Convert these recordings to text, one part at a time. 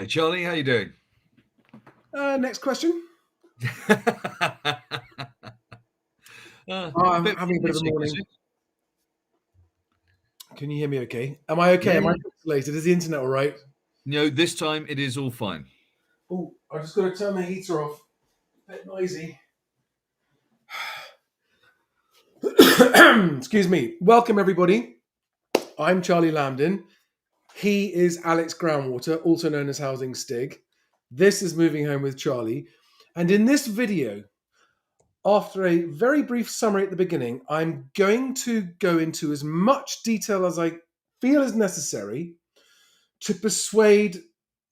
Hey Charlie, how you doing? Next question. A I'm bit having a bit of a music, is morning. it? Can you hear me okay? Am I okay? Yeah, Am I yeah. pixelated? Is the internet all right? No, this time it is all fine. Oh, I just got to turn the heater off. A bit noisy. Excuse me. Welcome, everybody. I'm Charlie Lambden. He is Alex Groundwater, also known as Housing Stig. This is Moving Home with Charlie. And in this video, after a very brief summary at the beginning, I'm going to go into as much detail as I feel is necessary to persuade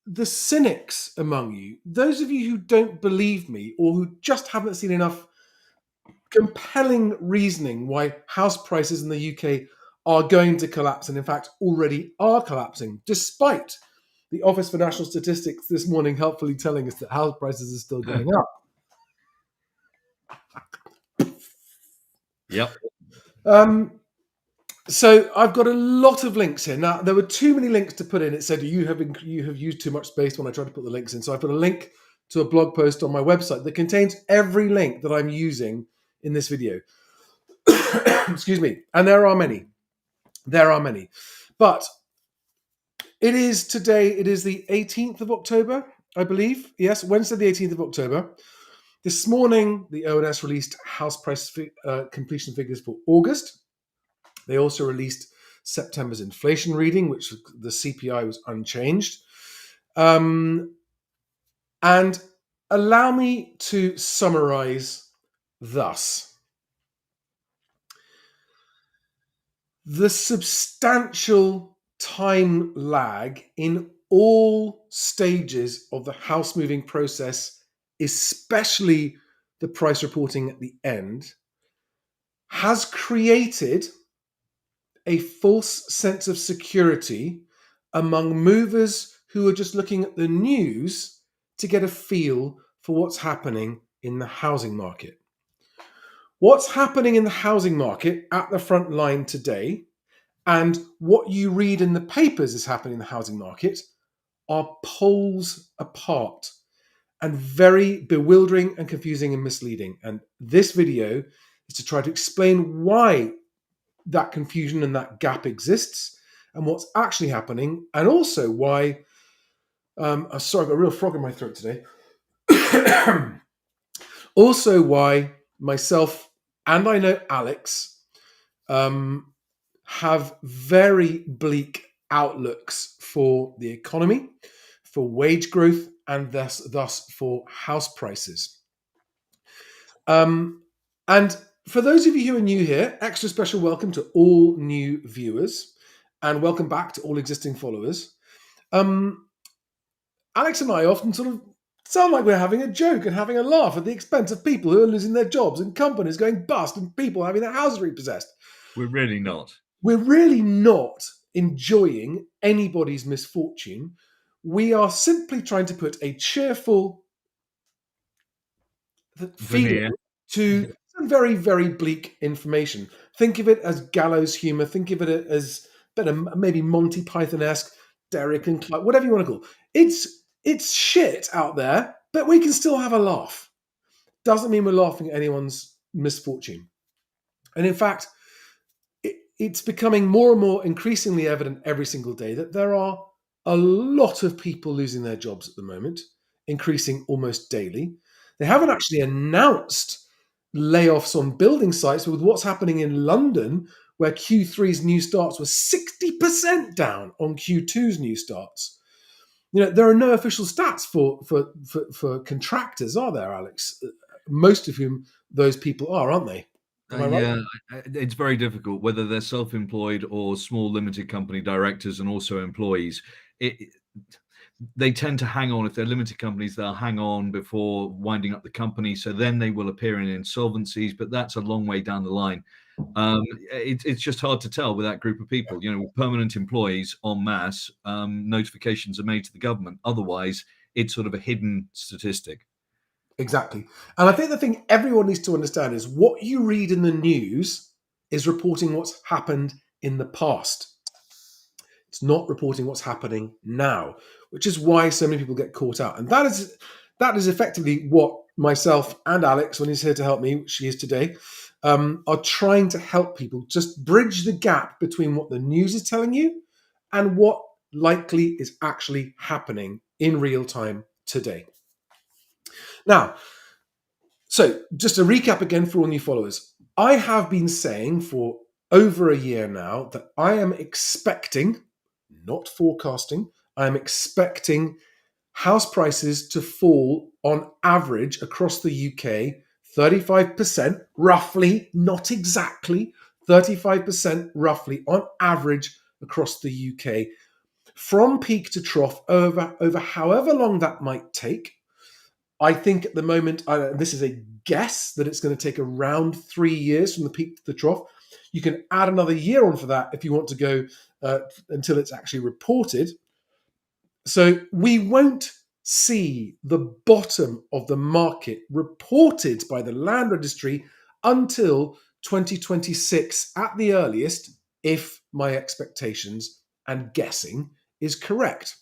the cynics among you, those of you who don't believe me or who just haven't seen enough compelling reasoning why house prices in the UK are going to collapse and, in fact, already are collapsing, despite the Office for National Statistics this morning helpfully telling us that house prices are still going up. Yep. So I've got a lot of links here. Now there were too many links to put in. It said you have used too much space when I tried to put the links in. So I put a link to a blog post on my website that contains every link that I'm using in this video. Excuse me. And there are many. There are many. But it is today, it is the 18th of October, I believe. Yes, Wednesday the 18th of October. This morning, the ONS released house price completion figures for August. They also released September's inflation reading, which the CPI was unchanged. And allow me to summarize thus. The substantial time lag in all stages of the house moving process, especially the price reporting at the end, has created a false sense of security among movers who are just looking at the news to get a feel for what's happening in the housing market. What's happening in the housing market at the front line today, and what you read in the papers is happening in the housing market, are poles apart and very bewildering and confusing and misleading. And this video is to try to explain why that confusion and that gap exists and what's actually happening, and also why sorry, I've got a real frog in my throat today. Also why myself and I know Alex have very bleak outlooks for the economy, for wage growth, and thus for house prices. And for those of you who are new here, extra special welcome to all new viewers, and welcome back to all existing followers. Alex and I often sort of sound like we're having a joke and having a laugh at the expense of people who are losing their jobs and companies going bust and people having their houses repossessed. We're really not. We're really not enjoying anybody's misfortune. We are simply trying to put a cheerful feeling Veneer. to some very, very bleak information. Think of it as gallows humor. Think of it as better, maybe Monty Python-esque, Derek and Clark, whatever you want to call it. It's shit out there, but we can still have a laugh. Doesn't mean we're laughing at anyone's misfortune. And in fact, it's becoming more and more increasingly evident every single day that there are a lot of people losing their jobs at the moment, increasing almost daily. They haven't actually announced layoffs on building sites, but with what's happening in London, where Q3's new starts were 60% down on Q2's new starts. There are no official stats for contractors, are there, Alex? Most of whom those people are, aren't they? Am I right? Yeah, it's very difficult, whether they're self-employed or small limited company directors and also employees. They tend to hang on. If they're limited companies, they'll hang on before winding up the company. So then they will appear in insolvencies, but that's a long way down the line. It's just hard to tell with that group of people. Permanent employees en masse, notifications are made to the government. Otherwise, it's sort of a hidden statistic. Exactly. And I think the thing everyone needs to understand is what you read in the news is reporting what's happened in the past. It's not reporting what's happening now, which is why so many people get caught out. And that is effectively what myself and Alex, when he's here to help me, which she is today, are trying to help people just bridge the gap between what the news is telling you and what likely is actually happening in real time today. Now, so just to recap again for all new followers, I have been saying for over a year now that I am expecting, not forecasting, I am expecting house prices to fall on average across the UK 35%, roughly, not exactly, 35% roughly on average across the UK from peak to trough over however long that might take. I think at the moment, this is a guess, that it's going to take around 3 years from the peak to the trough. You can add another year on for that if you want to go until it's actually reported. So we won't see the bottom of the market reported by the land registry until 2026 at the earliest, if my expectations and guessing is correct.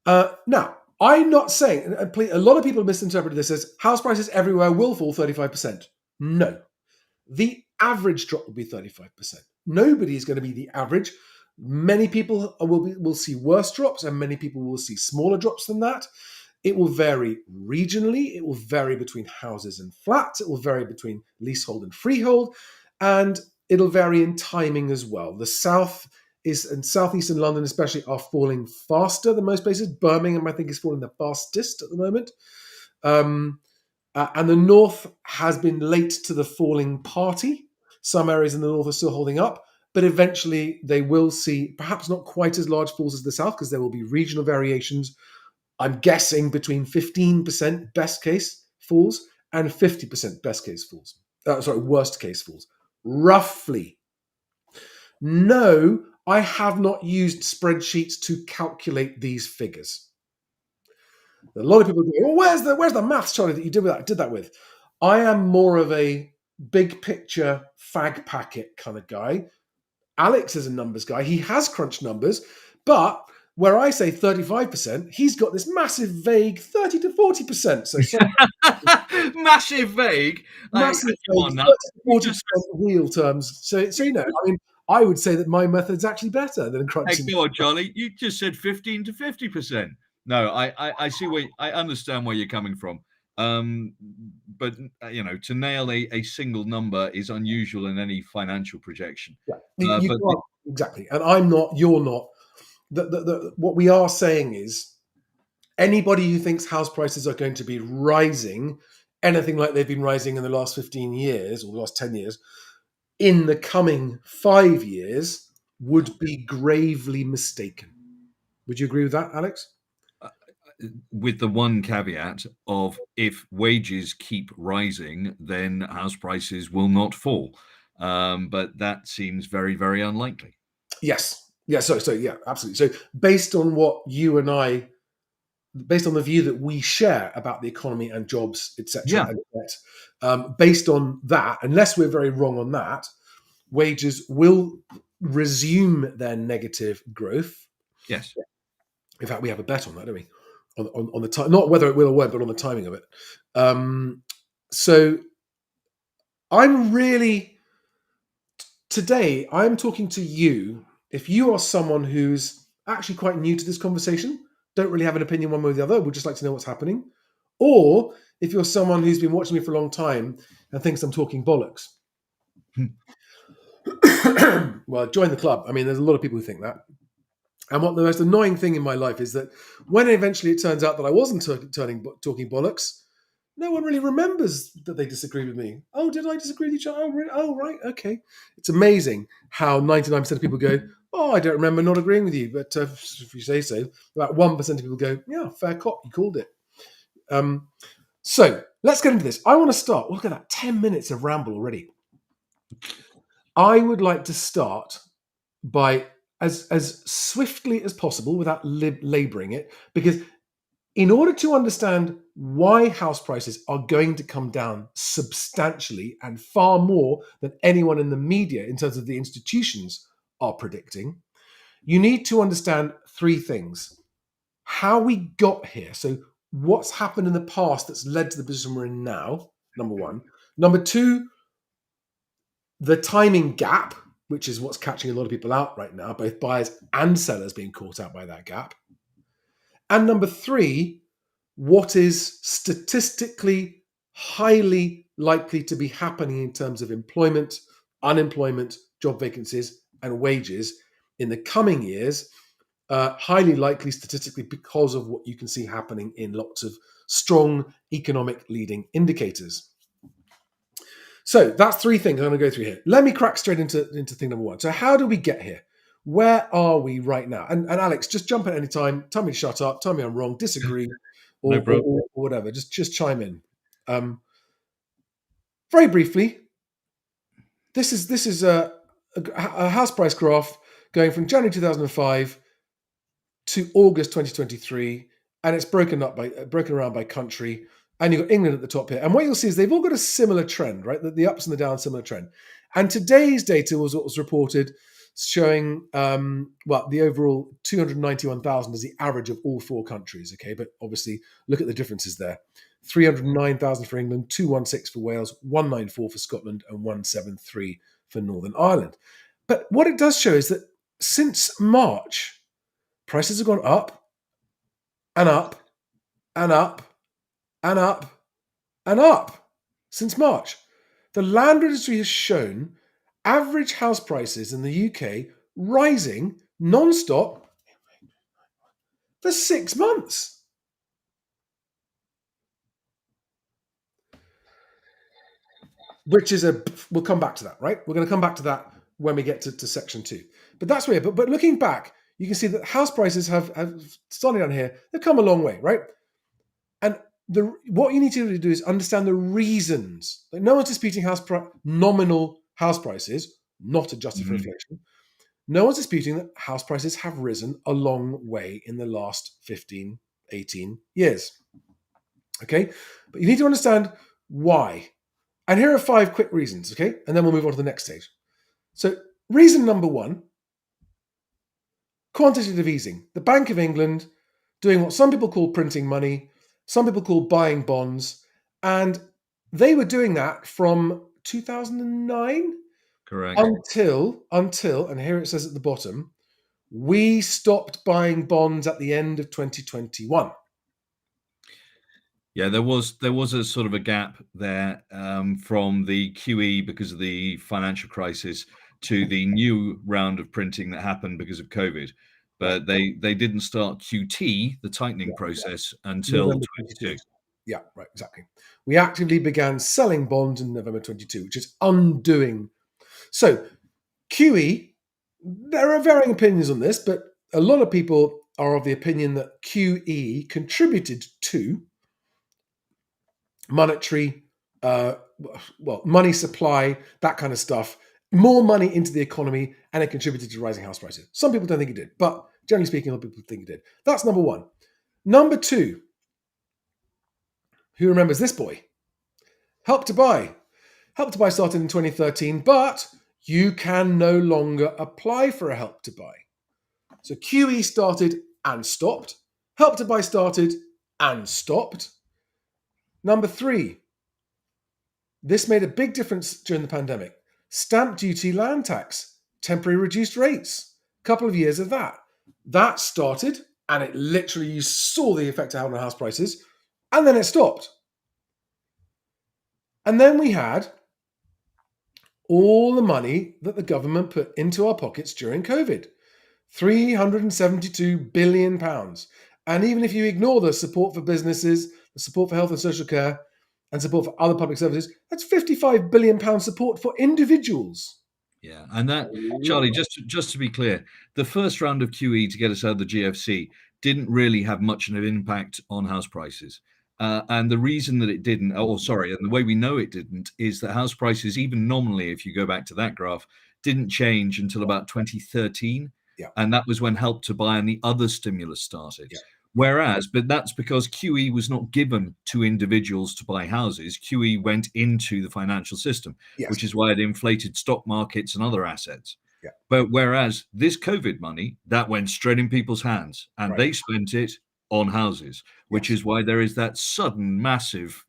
Now, I'm not saying, a lot of people misinterpret this as house prices everywhere will fall 35%. No, the average drop will be 35%. Nobody is going to be the average. Many people will see worse drops, and many people will see smaller drops than that. It will vary regionally. It will vary between houses and flats. It will vary between leasehold and freehold, and it'll vary in timing as well. The south and southeastern London especially are falling faster than most places. Birmingham, I think, is falling the fastest at the moment. And the north has been late to the falling party. Some areas in the north are still holding up, but eventually they will see perhaps not quite as large falls as the south, because there will be regional variations. I'm guessing between 15% best case falls and 50% best case falls. Worst case falls. Roughly. No, I have not used spreadsheets to calculate these figures. A lot of people go, well, where's the maths, Charlie, that you did that with? I am more of a big picture fag packet kind of guy. Alex is a numbers guy. He has crunched numbers, but where I say 35%, he's got this massive vague 30 to 40%. So massive vague. massive Come vague on now. 30 to 40% real terms. So I mean, I would say that my method's actually better than crunching. Hey, go on, Charlie. You just said 15 to 50%. No, I see where I understand where you're coming from. But to nail a single number is unusual in any financial projection. Yeah, you can't, exactly. And I'm not, you're not. What we are saying is anybody who thinks house prices are going to be rising anything like they've been rising in the last 15 years or the last 10 years in the coming 5 years would be gravely mistaken. Would you agree with that, Alex? With the one caveat of, if wages keep rising, then house prices will not fall. But that seems very, very unlikely. Yes. Yeah. So yeah, absolutely. So based on the view that we share about the economy and jobs, etc., based on that, unless we're very wrong on that, wages will resume their negative growth. Yes. In fact, we have a bet on that, don't we? On the time, not whether it will or won't, but on the timing of it. So I'm really, today, I'm talking to you. If you are someone who's actually quite new to this conversation, don't really have an opinion one way or the other, would just like to know what's happening, or if you're someone who's been watching me for a long time and thinks I'm talking bollocks, well, join the club. I mean, there's a lot of people who think that. And what the most annoying thing in my life is that when eventually it turns out that I wasn't talking bollocks, no one really remembers that they disagreed with me. Oh, did I disagree with each other? Oh, really? Oh, right, okay. It's amazing how 99% of people go, oh, I don't remember not agreeing with you. But if you say so, about 1% of people go, yeah, fair cop, you called it. So let's get into this. I want to start. Look at that, 10 minutes of ramble already. I would like to start by as swiftly as possible without laboring it, because in order to understand why house prices are going to come down substantially and far more than anyone in the media in terms of the institutions are predicting, you need to understand three things. How we got here. So what's happened in the past that's led to the position we're in now, number one. Number two, the timing gap, which is what's catching a lot of people out right now, both buyers and sellers being caught out by that gap. And number three, what is statistically highly likely to be happening in terms of employment, unemployment, job vacancies, and wages in the coming years, highly likely statistically because of what you can see happening in lots of strong economic leading indicators. So that's three things I'm going to go through here. Let me crack straight into thing number one. So how do we get here? Where are we right now? And Alex, just jump at any time. Tell me to shut up. Tell me I'm wrong. Disagree, or, No problem. or whatever. Just chime in. Very briefly, this is a house price graph going from January 2005 to August 2023, and it's broken around by country. And you've got England at the top here. And what you'll see is they've all got a similar trend, right? The ups and the downs, similar trend. And today's data was what was reported, showing the overall 291,000 is the average of all four countries. Okay, but obviously look at the differences there: 309,000 for England, 216 for Wales, 194 for Scotland, and 173 for Northern Ireland. But what it does show is that since March, prices have gone up and up and up and up and up since March. The land registry has shown average house prices in the UK rising non-stop for 6 months. Which is we'll come back to that, right? We're going to come back to that when we get to section 2. But that's weird. But looking back, you can see that house prices have starting down here, they've come a long way, right? And what you need to do is understand the reasons. Like, no one's disputing nominal house prices, not adjusted for inflation. No one's disputing that house prices have risen a long way in the last 15, 18 years. Okay? But you need to understand why. And here are 5 quick reasons, okay? And then we'll move on to the next stage. So, reason number 1, quantitative easing. The Bank of England doing what some people call printing money, some people call buying bonds, and they were doing that from 2009 Correct. until, and here it says at the bottom, we stopped buying bonds at the end of 2021. Yeah, there was a sort of a gap there from the QE because of the financial crisis to the new round of printing that happened because of COVID. But they didn't start QT, the tightening process, until November 22. Yeah, right, exactly. We actively began selling bonds in November 22, which is undoing. So QE, there are varying opinions on this, but a lot of people are of the opinion that QE contributed to monetary, money supply, that kind of stuff, more money into the economy, and it contributed to rising house prices. Some people don't think it did, but generally speaking, a lot of people think it did. That's number 1. Number 2, who remembers this boy? Help to Buy. Help to Buy started in 2013, but you can no longer apply for a Help to Buy. So QE started and stopped. Help to Buy started and stopped. Number 3, this made a big difference during the pandemic. Stamp duty, land tax, temporary reduced rates, a couple of years of that. That started, and it literally, you saw the effect it had on house prices, and then it stopped. And then we had all the money that the government put into our pockets during COVID, £372 billion. And even if you ignore the support for businesses, the support for health and social care, and support for other public services, that's £55 billion support for individuals. Yeah, and that, Charlie, just to be clear, the first round of QE to get us out of the GFC didn't really have much of an impact on house prices. And the reason that it didn't, and the way we know it didn't, is that house prices, even nominally, if you go back to that graph, didn't change until about 2013. Yeah. And that was when Help to Buy and the other stimulus started. Yeah. But that's because QE was not given to individuals to buy houses. QE went into the financial system, Yes. which is why it inflated stock markets and other assets. Yeah. But whereas this COVID money, that went straight in people's hands and Right. they spent it on houses, which Yes. is why there is that sudden, massive,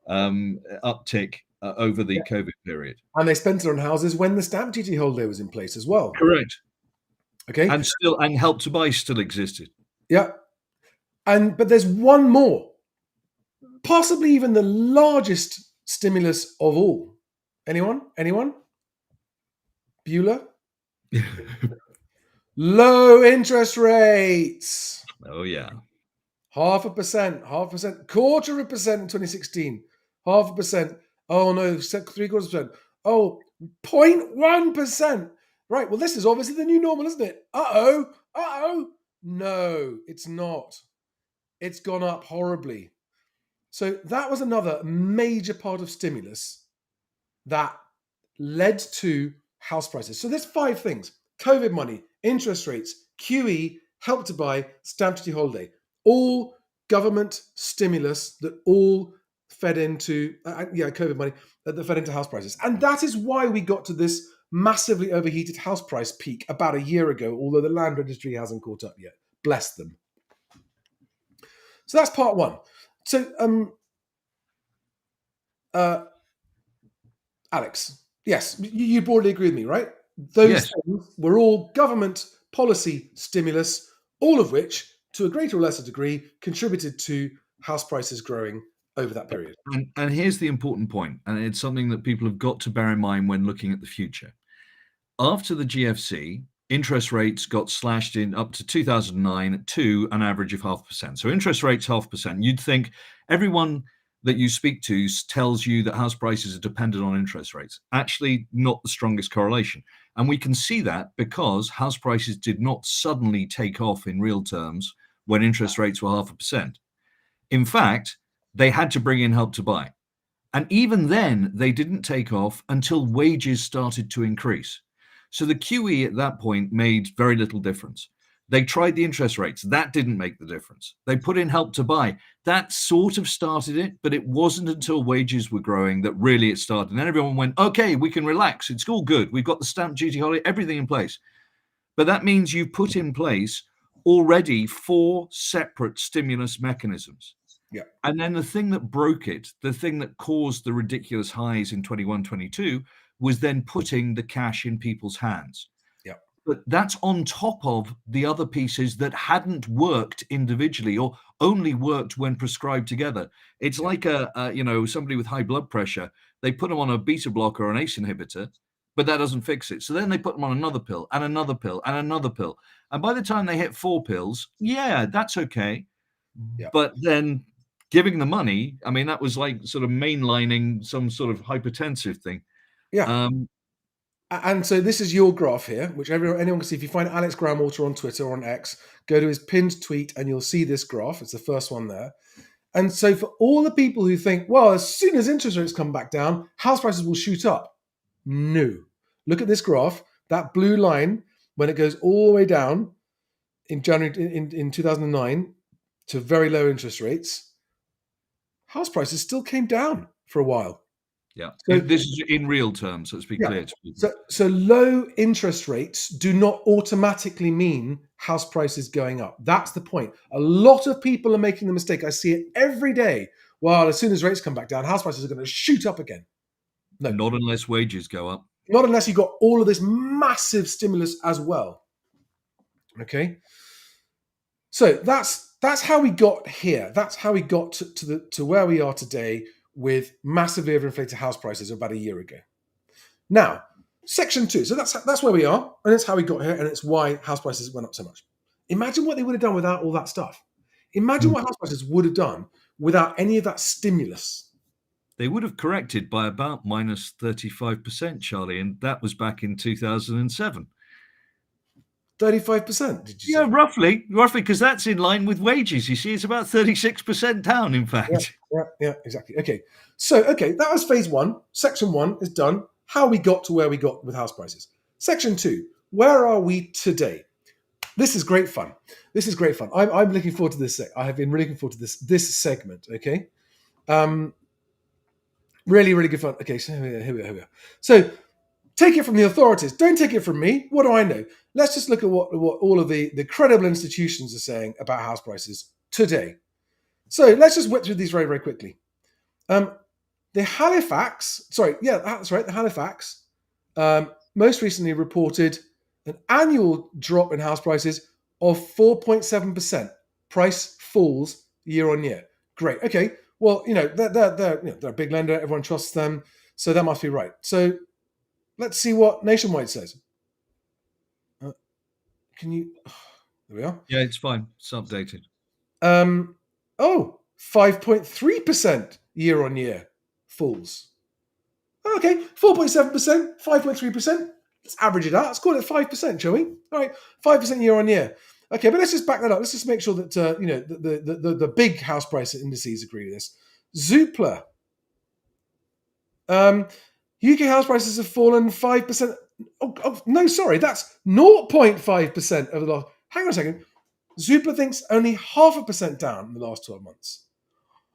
uptick over the Yeah. COVID period. And they spent it on houses when the stamp duty holiday was in place as well. Correct. Okay. And Help to Buy still existed. Yeah. But there's one more, possibly even the largest stimulus of all. Anyone? Anyone? Bueller? Low interest rates. Oh yeah. 0.5%, 0.25% in 2016, 0.5%. Oh no, 0.75%. Oh, 0.1%. Right, well, this is obviously the new normal, isn't it? Uh-oh. No, it's not. It's gone up horribly. So that was another major part of stimulus that led to house prices. So there's 5 things: COVID money, interest rates, QE, help to buy, stamp duty holiday. All government stimulus that all fed into, COVID money that fed into house prices. And that is why we got to this massively overheated house price peak about a year ago, although the land registry hasn't caught up yet. Bless them. So that's part 1. So, Alex, yes, you broadly agree with me, right? Those Yes. things were all government policy stimulus, all of which, to a greater or lesser degree, contributed to house prices growing over that period. And here's the important point, and it's something that people have got to bear in mind when looking at the future. After the GFC, interest rates got slashed in up to 2009 to an average of 0.5%. So interest rates 0.5%. You'd think everyone that you speak to tells you that house prices are dependent on interest rates. Actually, not the strongest correlation. And we can see that because house prices did not suddenly take off in real terms when interest rates were 0.5%. In fact, they had to bring in Help to Buy. And even then, they didn't take off until wages started to increase. So the QE at that point made very little difference. They tried the interest rates. That didn't make the difference. They put in Help to Buy. That sort of started it, but it wasn't until wages were growing that really it started. And then everyone went, okay, we can relax. It's all good. We've got the stamp duty holiday, everything in place. But that means you put in place already 4 separate stimulus mechanisms. Yeah. And then the thing that broke it, the thing that caused the ridiculous highs in 21, 22, was then putting the cash in people's hands. Yeah. But that's on top of the other pieces that hadn't worked individually or only worked when prescribed together. It's like somebody with high blood pressure. They put them on a beta blocker or an ACE inhibitor, but that doesn't fix it. So then they put them on another pill and another pill and another pill. And by the time they hit 4 pills, yeah, that's okay. Yeah. But then giving the money, I mean, that was like sort of mainlining some sort of hypertensive thing. Yeah. And so this is your graph here, which anyone can see. If you find Alex Groundwater on Twitter or on X, go to his pinned tweet and you'll see this graph. It's the first one there. And so for all the people who think, well, as soon as interest rates come back down, house prices will shoot up. No. Look at this graph. That blue line, when it goes all the way down in January in 2009 to very low interest rates, house prices still came down for a while. Yeah. So, This is in real terms, let's be clear to people. So low interest rates do not automatically mean house prices going up. That's the point. A lot of people are making the mistake. I see it every day. Well, as soon as rates come back down, house prices are going to shoot up again. No. Not unless wages go up. Not unless you've got all of this massive stimulus as well. Okay. So that's how we got here. That's how we got to where we are today with massively overinflated house prices about a year ago. Now, section 2. So that's where we are, and it's how we got here, and it's why house prices went up so much. Imagine what they would have done without all that stuff. Imagine what house prices would have done without any of that stimulus. They would have corrected by about minus 35%, Charlie, and that was back in 2007. 35%, did you say? Yeah, roughly, because that's in line with wages. You see, it's about 36% down, in fact. Yeah, exactly. Okay, so that was phase 1. Section 1 is done. How we got to where we got with house prices. Section 2, where are we today? This is great fun. I'm looking forward to this. I have been really looking forward to this segment. Okay, really, really good fun. Okay, so here we are. So take it from the authorities. Don't take it from me. What do I know? Let's just look at what all of the credible institutions are saying about house prices today. So let's just whip through these very, very quickly. The Halifax, the Halifax most recently reported an annual drop in house prices of 4.7%. Price falls year on year. Great. Okay. Well, they're a big lender. Everyone trusts them. So that must be right. So let's see what Nationwide says. Can you? There we are. Yeah, it's fine. It's updated. 5.3% year on year falls. Okay, 4.7%, 5.3%. Let's average it out. Let's call it 5%, shall we? All right, 5% year on year. Okay, but let's just back that up. Let's just make sure that the big house price indices agree with this. Zoopla. UK house prices have fallen 5%. No, sorry, that's 0.5% over the last. Hang on a second. Zoopla thinks only 0.5% down in the last 12 months.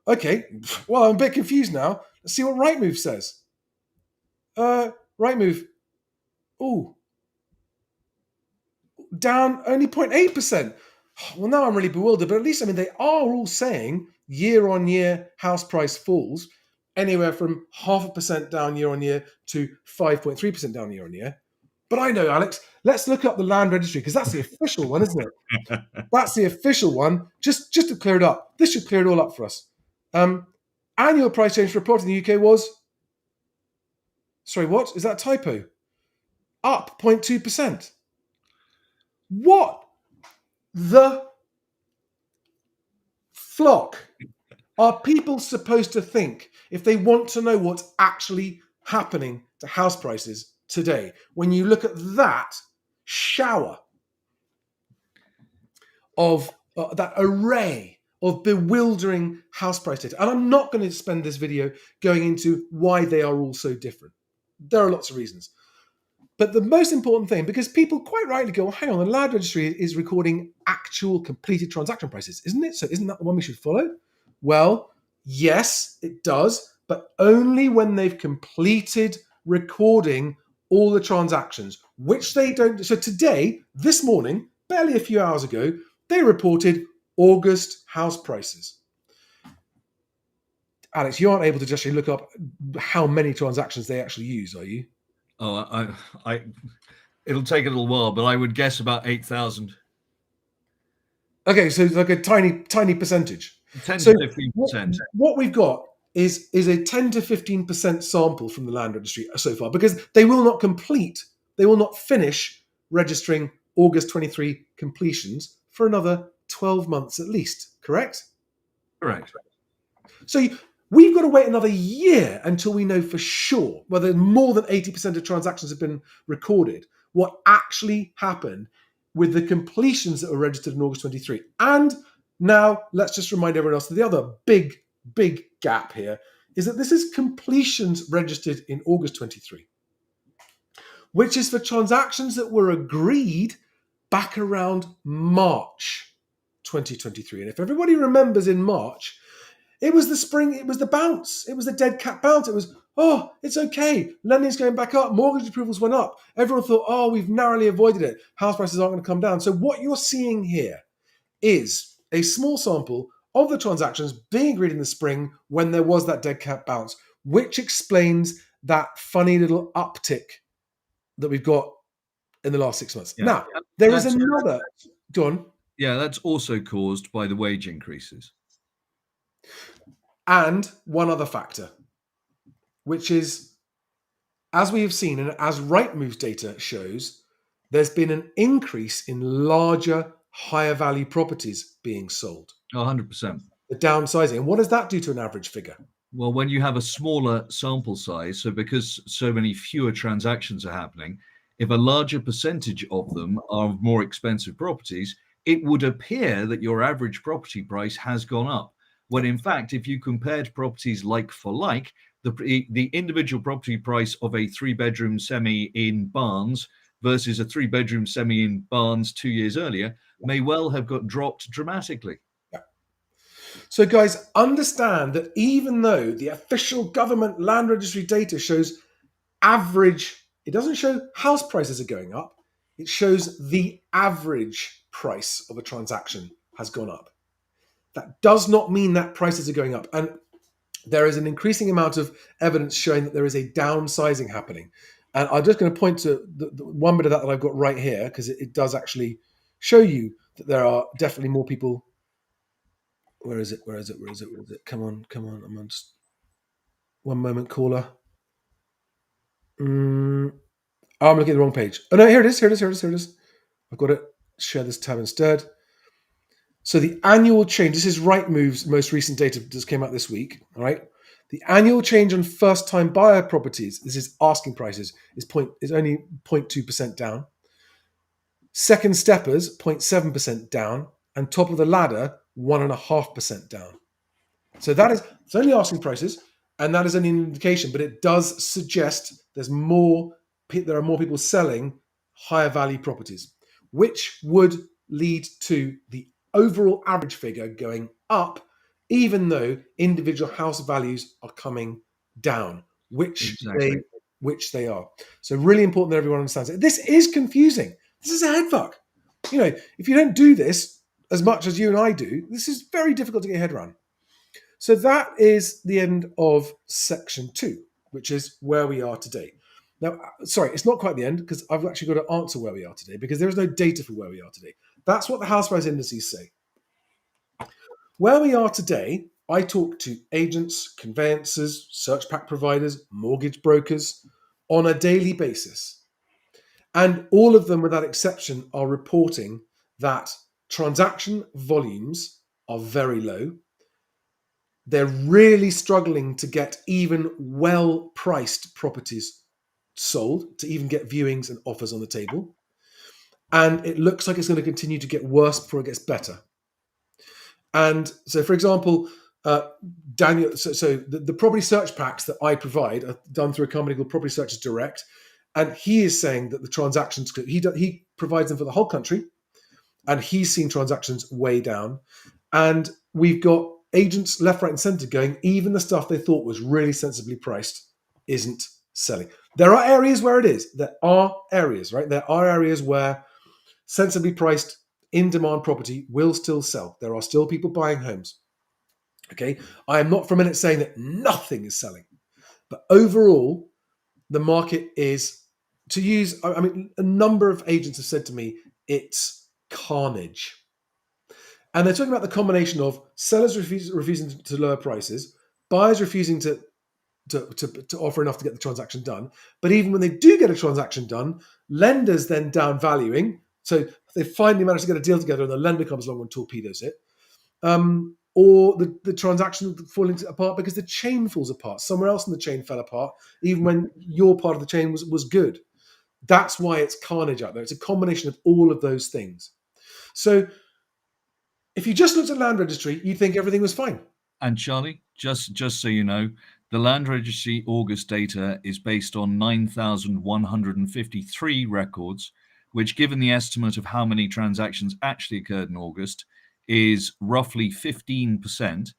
Okay, well, I'm a bit confused now. Let's see what Rightmove says. Rightmove. Ooh. Down only 0.8%. Well, now I'm really bewildered, but at least, they are all saying year on year house price falls anywhere from 0.5% down year on year to 5.3% down year on year. But I know, Alex, let's look up the land registry because that's the official one, isn't it? That's the official one. Just to clear it up. This should clear it all up for us. Annual price change report in the UK was, sorry, what? Is that a typo? Up 0.2%. What the flock are people supposed to think if they want to know what's actually happening to house prices today? When you look at that shower of that array of bewildering house price data. And I'm not going to spend this video going into why they are all so different. There are lots of reasons. But the most important thing, because people quite rightly go, well, hang on, the land registry is recording actual completed transaction prices, isn't it? So isn't that the one we should follow? Well, yes, it does, but only when they've completed recording all the transactions, which they don't. So today, this morning, barely a few hours ago, they reported August house prices. Alex, you aren't able to just look up how many transactions they actually use, are you? Oh, it'll take a little while, but I would guess about 8,000. Okay, so it's like a tiny percentage. 10 So to 15%. what we've got is a 10 to 15% sample from the land registry so far, because they will not finish registering August 23 completions for another 12 months at least, correct? Correct. So we've got to wait another year until we know for sure whether more than 80% of transactions have been recorded, what actually happened with the completions that were registered in August 23. And now let's just remind everyone else that the other big gap here is that this is completions registered in August 23, which is for transactions that were agreed back around March 2023. And if everybody remembers, in March, it was the spring, it was the bounce, it was the dead cat bounce. It was, oh, it's okay. Lending's going back up. Mortgage approvals went up. Everyone thought, oh, we've narrowly avoided it. House prices aren't going to come down. So what you're seeing here is a small sample of the transactions being agreed in the spring when there was that dead cat bounce, which explains that funny little uptick that we've got in the last 6 months. Yeah. Now, there is another. Go on. Yeah, that's also caused by the wage increases. And one other factor, which is, as we have seen, and as Rightmove's data shows, there's been an increase in larger, higher value properties being sold. 100%. The downsizing. And what does that do to an average figure? Well, when you have a smaller sample size, so because so many fewer transactions are happening, if a larger percentage of them are more expensive properties, it would appear that your average property price has gone up. When in fact, if you compared properties like for like, the individual property price of a 3-bedroom semi in Barnes versus a 3-bedroom semi in Barnes 2 years earlier may well have got dropped dramatically. So guys, understand that even though the official government land registry data shows average it doesn't show house prices are going up. It shows the average price of a transaction has gone up. That does not mean that prices are going up. And there is an increasing amount of evidence showing that there is a downsizing happening. And I'm just going to point to the one bit of that I've got right here, because it does actually show you that there are definitely more people. Where is it? Where is it? Where is it? Where is it? Come on. I'm on just one moment, caller. Oh, I'm looking at the wrong page. Oh no, here it is. I've got it. Share this tab instead. So the annual change, this is Rightmove's most recent data that just came out this week. All right. The annual change on first-time buyer properties, this is asking prices, is only 0.2% down. Second steppers, 0.7% down. And top of the ladder, 1.5% down. So it's only asking prices, and that is an indication, but it does suggest there are more people selling higher value properties, which would lead to the overall average figure going up, even though individual house values are coming down, which they are. So really important that everyone understands it. This is confusing. This is a head fuck. If you don't do this as much as you and I do, this is very difficult to get your head around. So that is the end of section 2, which is where we are today. Now, sorry, it's not quite the end, because I've actually got to answer where we are today, because there is no data for where we are today. That's what the house price indices say. Where we are today, I talk to agents, conveyancers, search pack providers, mortgage brokers on a daily basis. And all of them, without exception, are reporting that transaction volumes are very low. They're really struggling to get even well-priced properties sold, to even get viewings and offers on the table. And it looks like it's going to continue to get worse before it gets better. And so, for example, Daniel, so the property search packs that I provide are done through a company called Property Searches Direct. And he is saying that the transactions, he provides them for the whole country, and he's seen transactions way down. And we've got agents left, right, and centre going, even the stuff they thought was really sensibly priced isn't selling. There are areas where it is. There are areas, right? There are areas where sensibly priced, in-demand property will still sell. There are still people buying homes. Okay? I am not for a minute saying that nothing is selling. But overall, the market is, a number of agents have said to me, it's carnage. And they're talking about the combination of sellers refusing to lower prices, buyers refusing to offer enough to get the transaction done. But even when they do get a transaction done, lenders then down valuing. So they finally manage to get a deal together, and the lender comes along and torpedoes it. Or the transaction falling apart because the chain falls apart. Somewhere else in the chain fell apart, even when your part of the chain was good. That's why it's carnage out there. It's a combination of all of those things. So if you just looked at land registry, you'd think everything was fine. And Charlie, just so you know, the Land Registry August data is based on 9,153 records, which, given the estimate of how many transactions actually occurred in August, is roughly 15%.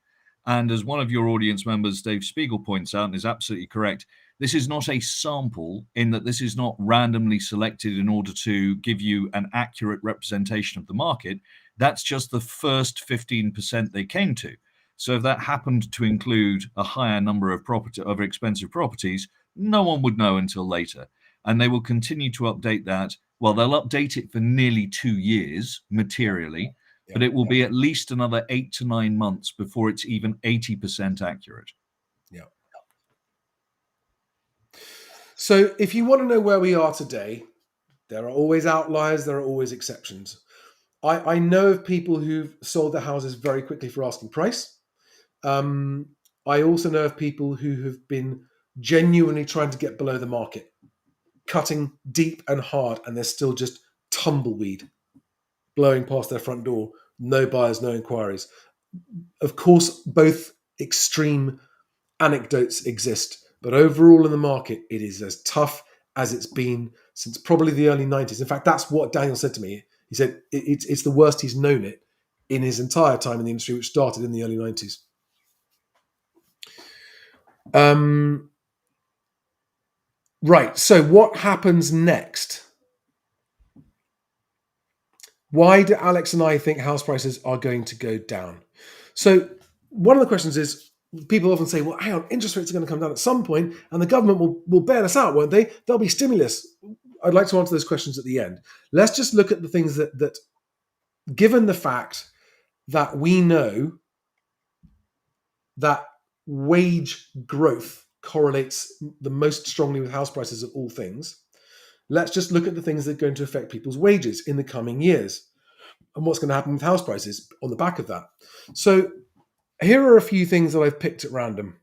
And as one of your audience members, Dave Spiegel, points out, and is absolutely correct, this is not a sample, in that this is not randomly selected in order to give you an accurate representation of the market. That's just the first 15% they came to. So if that happened to include a higher number of expensive properties, no one would know until later. And they will continue to update that. Well, they'll update it for nearly 2 years materially, but it will be at least another 8 to 9 months before it's even 80% accurate. Yeah. So if you want to know where we are today, there are always outliers, there are always exceptions. I know of people who've sold their houses very quickly for asking price. I also know of people who have been genuinely trying to get below the market, cutting deep and hard, and there's still just tumbleweed blowing past their front door. No buyers, no inquiries. Of course, both extreme anecdotes exist, but overall in the market, it is as tough as it's been since probably the early 90s. In fact, that's what Daniel said to me. He said it's the worst he's known it in his entire time in the industry, which started in the early 90s. Right. So what happens next? Why do Alex and I think house prices are going to go down? So one of the questions is, people often say, well, hang on, interest rates are going to come down at some point and the government will bail us out, won't they? There'll be stimulus. I'd like to answer those questions at the end. Let's just look at the things that given the fact that we know that wage growth correlates the most strongly with house prices of all things, let's just look at the things that are going to affect people's wages in the coming years and what's going to happen with house prices on the back of that. So here are a few things that I've picked at random.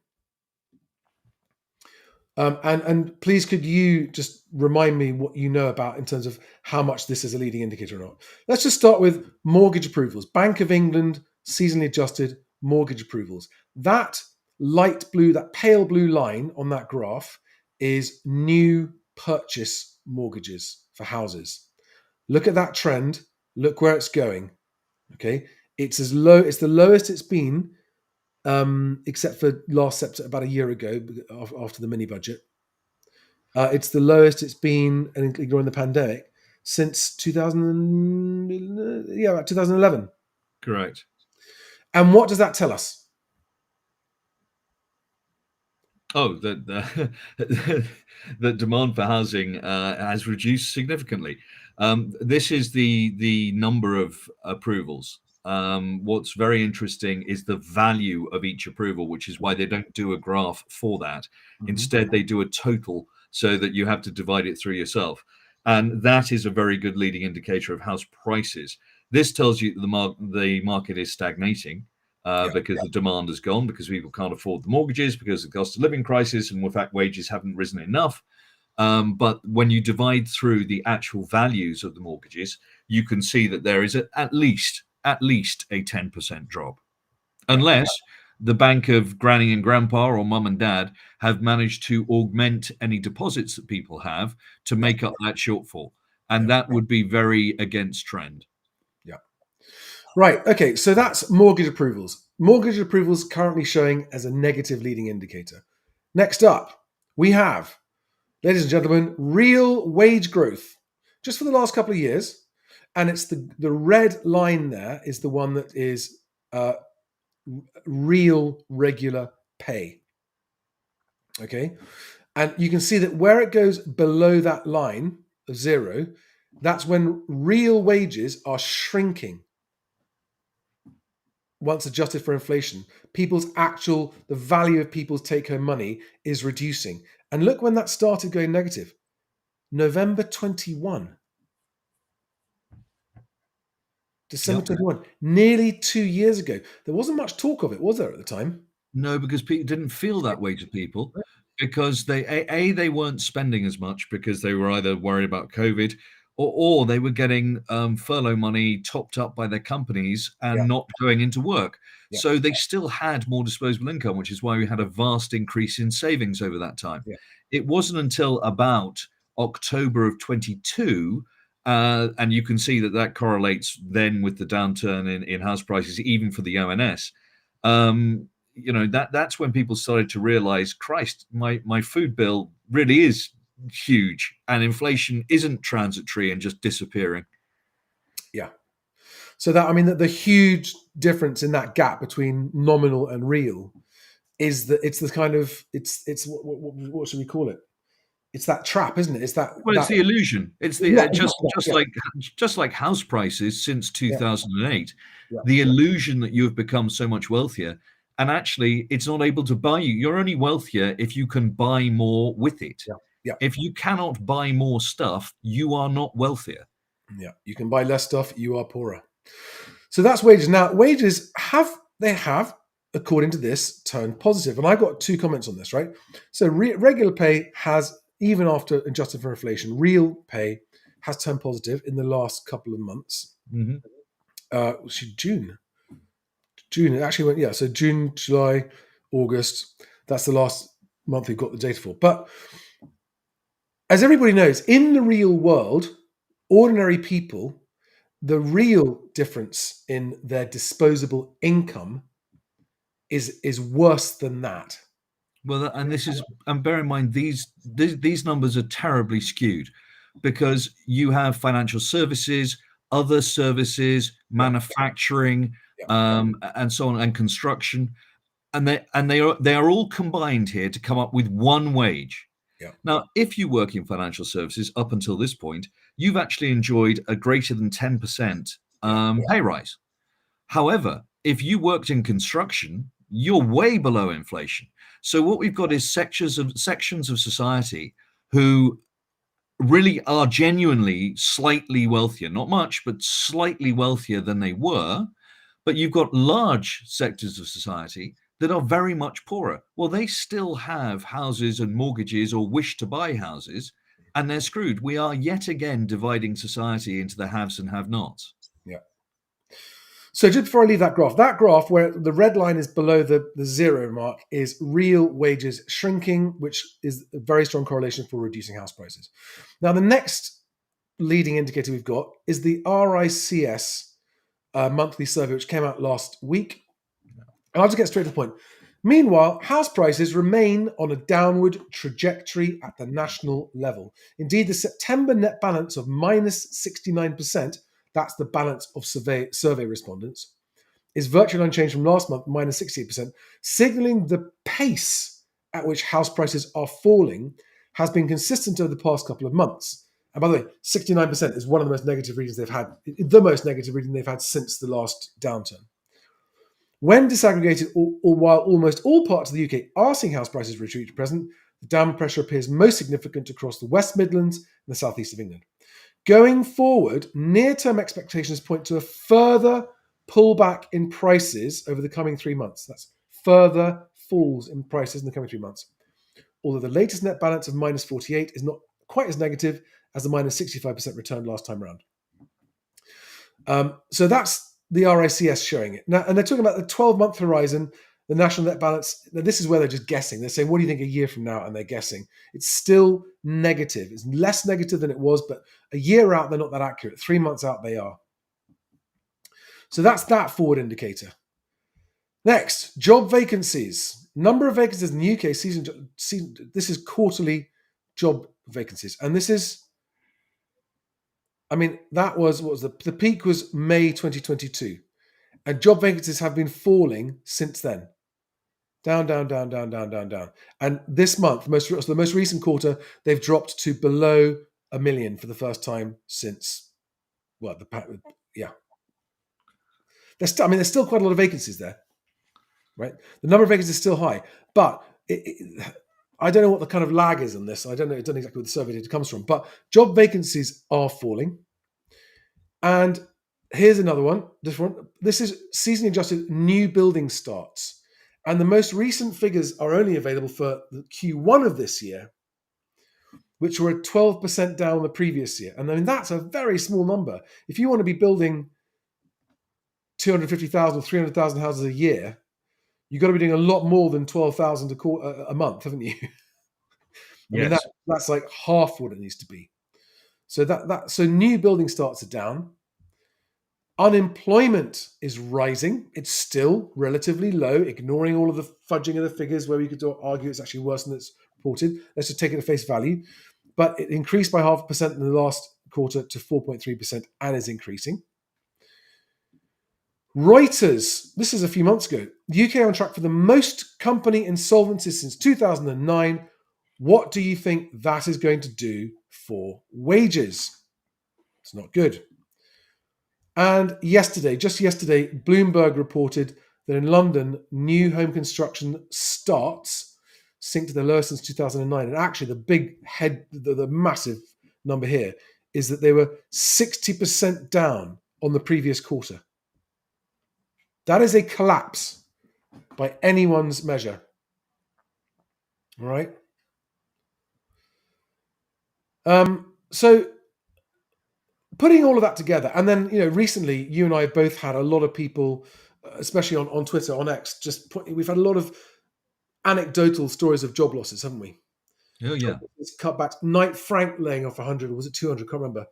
And please, could you just remind me what you know about in terms of how much this is a leading indicator or not? Let's just start with mortgage approvals. Bank of England, seasonally adjusted mortgage approvals. That light blue, that pale blue line on that graph is new purchase mortgages for houses. Look at that trend. Look where it's going. Okay, it's as low. It's the lowest it's been, except for last September, about a year ago, after the mini budget. It's the lowest it's been, and ignoring the pandemic, since 2011. Correct. And what does that tell us? Oh, the demand for housing has reduced significantly. This is the number of approvals. What's very interesting is the value of each approval, which is why they don't do a graph for that. Instead, they do a total so that you have to divide it through yourself. And that is a very good leading indicator of house prices. This tells you that the market is stagnating. Because the demand has gone, because people can't afford the mortgages, because of the cost of living crisis, and in fact, wages haven't risen enough. But when you divide through the actual values of the mortgages, you can see that there is at least a 10% drop, unless the bank of granny and grandpa or mum and dad have managed to augment any deposits that people have to make up that shortfall. And that would be very against trend. Yeah. Right. Okay. So that's mortgage approvals. Mortgage approvals currently showing as a negative leading indicator. Next up, we have, ladies and gentlemen, real wage growth just for the last couple of years. And it's the red line there is the one that is real regular pay. Okay. And you can see that where it goes below that line of zero, that's when real wages are shrinking once adjusted for inflation. The value of people's take-home money is reducing. And look when that started going negative. November 21. December 21. Nearly 2 years ago. There wasn't much talk of it, was there, at the time? No, because people didn't feel that way to people, because they weren't spending as much because they were either worried about COVID, or they were getting furlough money topped up by their companies Yeah. and not going into work. Yeah. So they still had more disposable income, which is why we had a vast increase in savings over that time. Yeah. It wasn't until about October of 22, and you can see that correlates then with the downturn in house prices, even for the ONS. That's when people started to realize, Christ, my food bill really is huge, and inflation isn't transitory and just disappearing. Yeah. So the huge difference in that gap between nominal and real is that it's what should we call it? It's that trap, isn't it? It's It's the illusion. It's the just like house prices since 2008, yeah. the illusion that you have become so much wealthier, and actually it's not able to buy you. You're only wealthier if you can buy more with it. Yeah. If you cannot buy more stuff, you are not wealthier. Yeah. You can buy less stuff, you are poorer. So that's wages. Now, wages have, according to this, turned positive. And I've got 2 comments on this, right? So regular pay has, even after adjusted for inflation, real pay has turned positive in the last couple of months. June. It actually went, so June, July, August. That's the last month we've got the data for. But as everybody knows, in the real world, ordinary people, the real difference in their disposable income is worse than that. Well, and this is, and bear in mind these numbers are terribly skewed because you have financial services, other services, Yeah, manufacturing, yeah, and so on, and construction, and they are all combined here to come up with one wage. yeah, Now, if you work in financial services up until this point, you've actually enjoyed a greater than 10% yeah, pay rise. However, if you worked in construction, you're way below inflation. So what we've got is sections of society who really are genuinely slightly wealthier, not much, but slightly wealthier than they were. But you've got large sectors of society that are very much poorer. Well, they still have houses and mortgages or wish to buy houses, and they're screwed. We are yet again dividing society into the haves and have-nots. yeah. So just before I leave that graph where the red line is below the zero mark is real wages shrinking, which is a very strong correlation for reducing house prices. Now, the next leading indicator we've got is the RICS monthly survey, which came out last week. And I'll just get straight to the point. Meanwhile, house prices remain on a downward trajectory at the national level. Indeed, the September net balance of minus 69%, that's the balance of survey respondents, is virtually unchanged from last month, minus 68%, signaling the pace at which house prices are falling has been consistent over the past couple of months. And by the way, 69% is one of the most negative readings they've had, the most negative reading they've had since the last downturn. When disaggregated, or while almost all parts of the UK are seeing house prices retreat at present, the downward pressure appears most significant across the West Midlands and the southeast of England. Going forward, near-term expectations point to a further pullback in prices over the coming 3 months. That's further falls in prices in the coming 3 months. Although the latest net balance of minus 48 is not quite as negative as the minus 65% return last time around. So that's the RICS showing it. Now, and they're talking about the 12-month horizon, the national net balance. Now, this is where they're just guessing. They're saying, what do you think a year from now? And they're guessing. It's still negative. It's less negative than it was, but a year out, they're not that accurate. 3 months out, they are. So that's that forward indicator. Next, job vacancies. Number of vacancies in the UK, this is quarterly job vacancies. And this is, I mean, that was, what was the peak was May 2022. And job vacancies have been falling since then. Down, down, down, down, down, down, down. And this month, the most recent quarter, they've dropped to below 1 million for the first time since, well, yeah. There's still quite a lot of vacancies there, right? The number of vacancies is still high, but I don't know what the kind of lag is on this. I don't know exactly where the survey data comes from, but job vacancies are falling. And here's another one. This is seasonally adjusted new building starts. And the most recent figures are only available for the Q1 of this year, which were 12% down the previous year. And I mean, that's a very small number. If you want to be building 250,000 or 300,000 houses a year, you've got to be doing a lot more than 12,000 a month, haven't you? I mean, that's like half what it needs to be. So new building starts are down. Unemployment is rising. It's still relatively low, ignoring all of the fudging of the figures where we could argue it's actually worse than it's reported. Let's just take it at face value. But it increased by 0.5% in the last quarter to 4.3% and is increasing. Reuters, this is a few months ago. The UK on track for the most company insolvencies since 2009. What do you think that is going to do for wages? It's not good. And just yesterday, Bloomberg reported that in London, new home construction starts sink to the lowest since 2009. And actually, the massive number here is that they were 60% down on the previous quarter. That is a collapse by anyone's measure. All right. So putting all of that together, and then recently you and I have both had a lot of people, especially on Twitter, on X, we've had a lot of anecdotal stories of job losses, haven't we? Oh yeah. Cutbacks. Knight Frank laying off 100, or was it 200? Can't remember.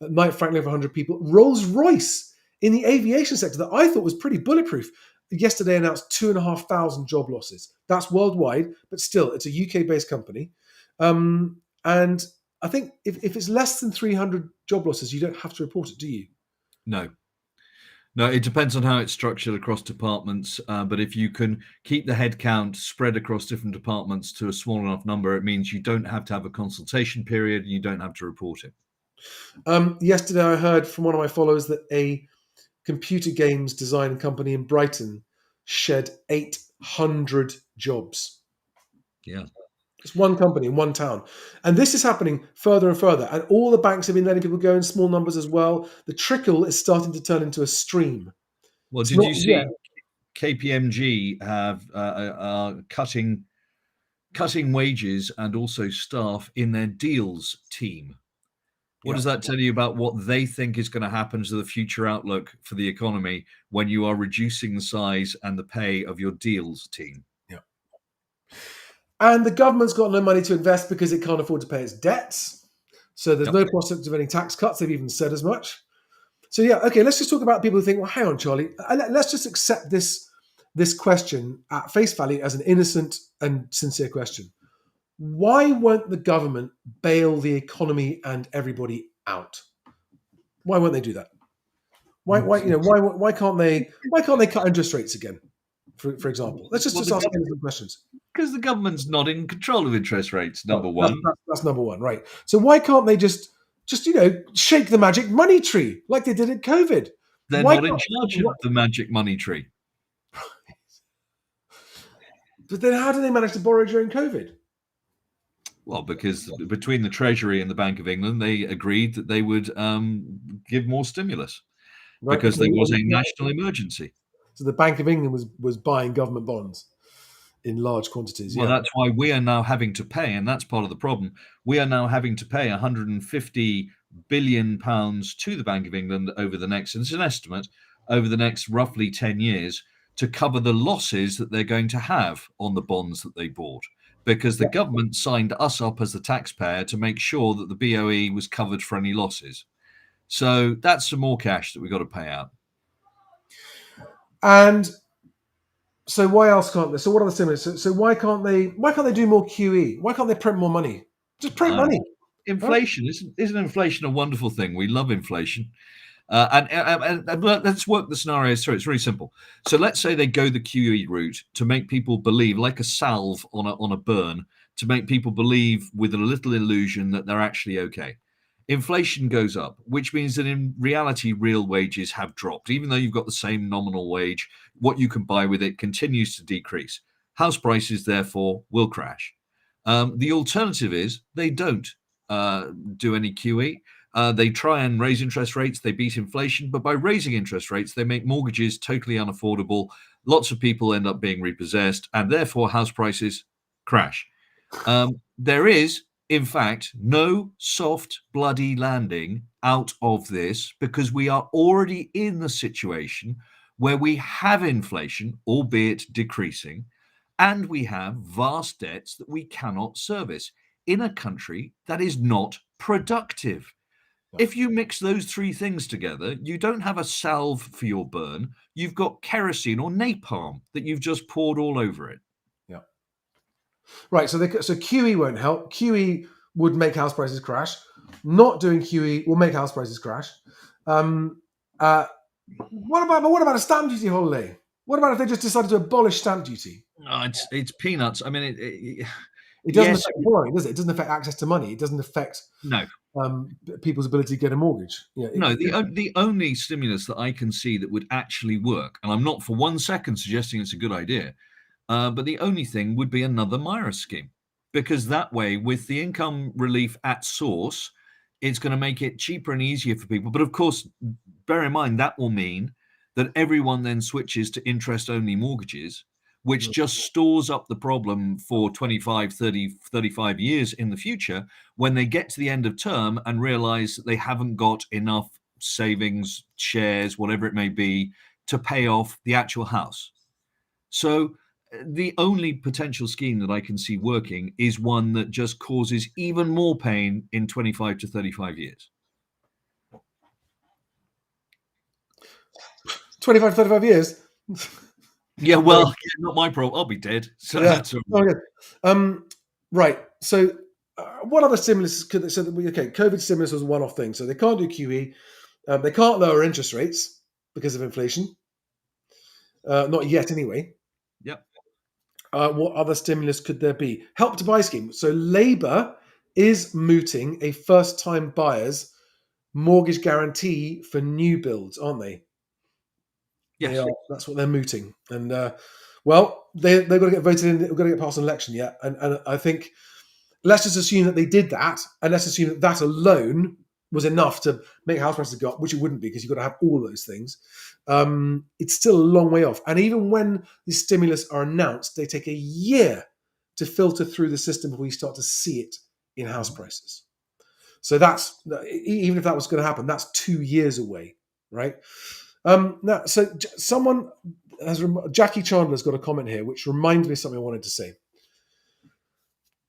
Knight Frank laying off 100 people. Rolls-Royce in the aviation sector that I thought was pretty bulletproof. yesterday announced 2,500 job losses. That's worldwide, but still, it's a UK-based company. And I think if it's less than 300 job losses, you don't have to report it, do you? No. No, it depends on how it's structured across departments. But if you can keep the headcount spread across different departments to a small enough number, it means you don't have to have a consultation period and you don't have to report it. Yesterday, I heard from one of my followers that a computer games design company in Brighton shed 800 jobs. Yeah. It's one company in one town. And this is happening further and further. And all the banks have been letting people go in small numbers as well. The trickle is starting to turn into a stream. Well, It's did not you yet. see KPMG have are cutting wages and also staff in their deals team? What does that tell you about what they think is going to happen to the future outlook for the economy when you are reducing the size and the pay of your deals team? Yeah. And the government's got no money to invest because it can't afford to pay its debts. So there's Yep. no prospect of any tax cuts. They've even said as much. So yeah, okay, let's just talk about people who think, well, hang on, Charlie, let's just accept this question at face value as an innocent and sincere question. Why won't the government bail the economy and everybody out? Why won't they do that? Why can't they cut interest rates again? For example, let's just ask innocent questions. Because the government's not in control of interest rates, number Oh, one. that's number one, right? So why can't they just shake the magic money tree like they did at COVID? They're Why not in can't- charge of the magic money tree. But then how do they manage to borrow during COVID? Well, because between the Treasury and the Bank of England, they agreed that they would give more stimulus Right? because Okay, there was a national emergency. so the Bank of England was buying government bonds in large quantities. Well, Yeah, that's why we are now having to pay, and that's part of the problem. We are now having to pay 150 billion pounds to the Bank of England over the next, and it's an estimate, over the next roughly 10 years to cover the losses that they're going to have on the bonds that they bought. Because the government signed us up as the taxpayer to make sure that the BOE was covered for any losses. So that's some more cash that we've got to pay out. and so why else can't they? So what are the stimulus? So why can't they? Why can't they do more QE? Why can't they print more money? Just print money. Inflation isn't inflation a wonderful thing? We love inflation. And let's work the scenarios through. It's really simple. So let's say they go the QE route to make people believe, like a salve on a burn, to make people believe with a little illusion that they're actually okay. Inflation goes up, which means that in reality, real wages have dropped. Even though you've got the same nominal wage, what you can buy with it continues to decrease. House prices, therefore, will crash. The alternative is they don't do any QE. They try and raise interest rates, they beat inflation, but by raising interest rates, they make mortgages totally unaffordable. Lots of people end up being repossessed, and therefore house prices crash. There is, in fact, no soft, bloody landing out of this because we are already in the situation where we have inflation, albeit decreasing, and we have vast debts that we cannot service in a country that is not productive. If you mix those three things together, you don't have a salve for your burn. You've got kerosene or napalm that you've just poured all over it. Yeah. Right. So QE won't help. QE would make house prices crash. Not doing QE will make house prices crash. What about a stamp duty holiday? What about if they just decided to abolish stamp duty? No, it's peanuts. I mean, It doesn't yes, affect borrowing, does it? It doesn't affect access to money. It doesn't affect no, people's ability to get a mortgage. no. The only stimulus that I can see that would actually work, and I'm not for one second suggesting it's a good idea, but the only thing would be another MIRA scheme, because that way, with the income relief at source, it's going to make it cheaper and easier for people. But of course, bear in mind that will mean that everyone then switches to interest-only mortgages, which just stores up the problem for 25, 30, 35 years in the future when they get to the end of term and realize that they haven't got enough savings, shares, whatever it may be, to pay off the actual house. So the only potential scheme that I can see working is one that just causes even more pain in 25 to 35 years. 25, 35 years. Yeah, well, yeah, not my problem. I'll be dead. So Yeah. that's all Oh, right. good. Right. So, what other stimulus could they? So, COVID stimulus was a one-off thing. So they can't do QE. They can't lower interest rates because of inflation. Not yet, anyway. Yep. What other stimulus could there be? Help to buy scheme. So Labour is mooting a first-time buyers mortgage guarantee for new builds, aren't they? They Yes. are. That's what they're mooting, and well, they've got to get voted in. They've got to get past an election yet, and I think let's just assume that they did that, and let's assume that that alone was enough to make house prices go up, which it wouldn't be because you've got to have all those things. It's still a long way off, and even when these stimulus are announced, they take a year to filter through the system before you start to see it in house Mhm. prices. So that's even if that was going to happen, that's 2 years away, right? Now, so someone has Jackie Chandler's got a comment here, which reminds me of something I wanted to say.